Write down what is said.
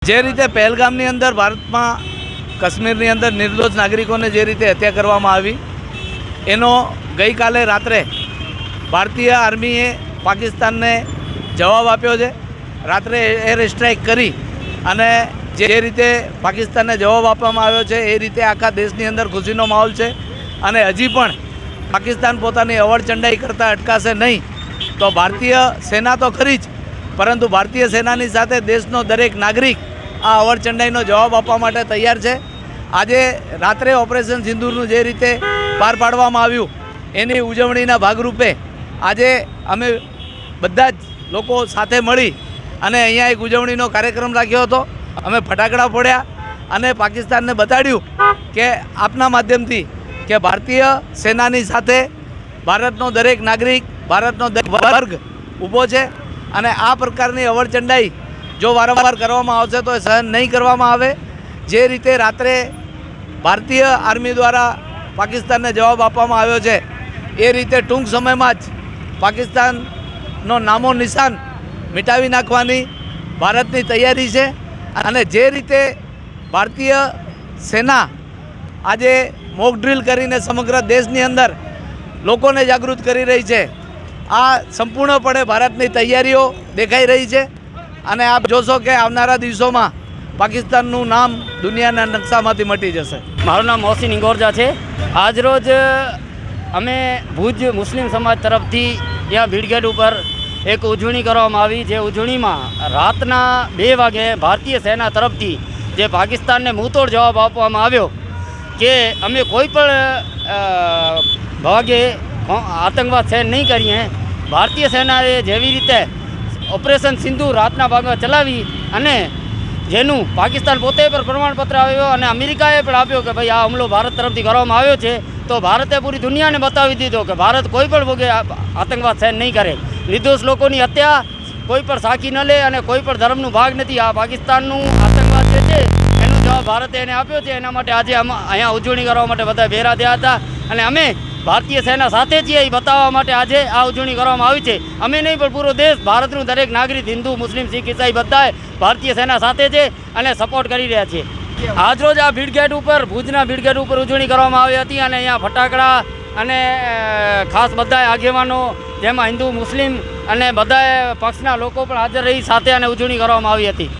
જે રીતે પહેલગામની અંદર ભારતમાં કાશ્મીરની અંદર નિર્દોષ નાગરિકોને જે રીતે હત્યા કરવામાં આવી એનો ગઈકાલે રાત્રે ભારતીય આર્મીએ પાકિસ્તાનને જવાબ આપ્યો છે। રાત્રે એર સ્ટ્રાઇક કરી અને જે રીતે પાકિસ્તાનને જવાબ આપવામાં આવ્યો છે એ રીતે આખા દેશની અંદર ખુશીનો માહોલ છે અને હજી પણ પાકિસ્તાન પોતાની અવળચંડાઈ કરતાં અટકાશે નહીં। તો ભારતીય સેના તો ખરી જ, પરંતુ ભારતીય સેનાની સાથે દેશનો દરેક નાગરિક આ અવળચંડાઈનો જવાબ આપવા માટે તૈયાર છે। આજે રાત્રે ઓપરેશન સિંદૂરનું જે રીતે પાર પાડવામાં આવ્યું એની ઉજવણીના ભાગરૂપે આજે અમે બધા જ લોકો સાથે મળી અને અહીંયા એક ઉજવણીનો કાર્યક્રમ રાખ્યો હતો। અમે ફટાકડા ફોડ્યા અને પાકિસ્તાનને બતાડ્યું કે આપના માધ્યમથી કે ભારતીય સેનાની સાથે ભારતનો દરેક નાગરિક, ભારતનો દરેક વર્ગ ઊભો છે અને આ પ્રકારની અવળચંડાઈ જો વારંવાર કરવામાં આવશે તો એ સહન નહીં કરવામાં આવે। જે રીતે રાત્રે ભારતીય આર્મી દ્વારા પાકિસ્તાનને જવાબ આપવામાં આવ્યો છે એ રીતે ટૂંક સમયમાં જ પાકિસ્તાનનો નામો નિશાન મિટાવી નાખવાની ભારતની તૈયારી છે। અને જે રીતે ભારતીય સેના આજે મોક ડ્રીલ કરીને સમગ્ર દેશની અંદર લોકોને જાગૃત કરી રહી છે, આ સંપૂર્ણપણે ભારતની તૈયારીઓ દેખાઈ રહી છે અને આપ જોશો કે આવનારા દિવસોમાં પાકિસ્તાનનું નામ દુનિયાના નકશામાંથી મટી જશે। મારું નામ મોહસિન ઇંગોરજા છે। આજરોજ અમે ભુજ મુસ્લિમ સમાજ તરફથી ત્યાં ભીડગેટ ઉપર એક ઉજવણી કરવામાં આવી। જે ઉજવણીમાં રાતના 2 વાગે ભારતીય સેના તરફથી જે પાકિસ્તાનને મુંહતોડ જવાબ આપવામાં આવ્યો કે અમે કોઈ પણ ભાગે આતંકવાદ સહન નહીં કરીએ। ભારતીય સેનાએ જેવી રીતે ઓપરેશન સિંધુ રાતના ભાગમાં ચલાવી અને જેનું પાકિસ્તાન પોતે પર પ્રમાણપત્ર આવ્યો અને અમેરિકાએ પણ આપ્યો કે ભાઈ આ હુમલો ભારત તરફથી કરવામાં આવ્યો છે, તો ભારતે પૂરી દુનિયાને બતાવી દીધો કે ભારત કોઈ પણ ભોગે આતંકવાદ સહન નહીં કરે। નિર્દોષ લોકોની હત્યા કોઈ પણ સાખી ન લે અને કોઈ પણ ધર્મનું ભાગ નથી। આ પાકિસ્તાનનું આતંકવાદ જે છે એનો જવાબ ભારતે એને આપ્યો છે। એના માટે આજે અહીંયા ઉજવણી કરવા માટે બધા ભેગા થયા હતા અને અમે ભારતીય સેના સાથે છીએ એ બતાવવા માટે આજે આ ઉજવણી કરવામાં આવી છે। અમે નહીં પણ પૂરો દેશ, ભારતનું દરેક નાગરિક, હિન્દુ, મુસ્લિમ, શીખ, ઈસાઈ બધાએ ભારતીય સેના સાથે છે અને સપોર્ટ કરી રહ્યા છીએ। આજરોજ આ ભીડગેટ ઉપર, ભુજના ભીડગેટ ઉપર ઉજવણી કરવામાં આવી હતી અને અહીંયા ફટાકડા અને ખાસ બધાએ આગેવાનો, જેમાં હિન્દુ, મુસ્લિમ અને બધાએ પક્ષના લોકો પણ હાજર રહી સાથે અને ઉજવણી કરવામાં આવી હતી।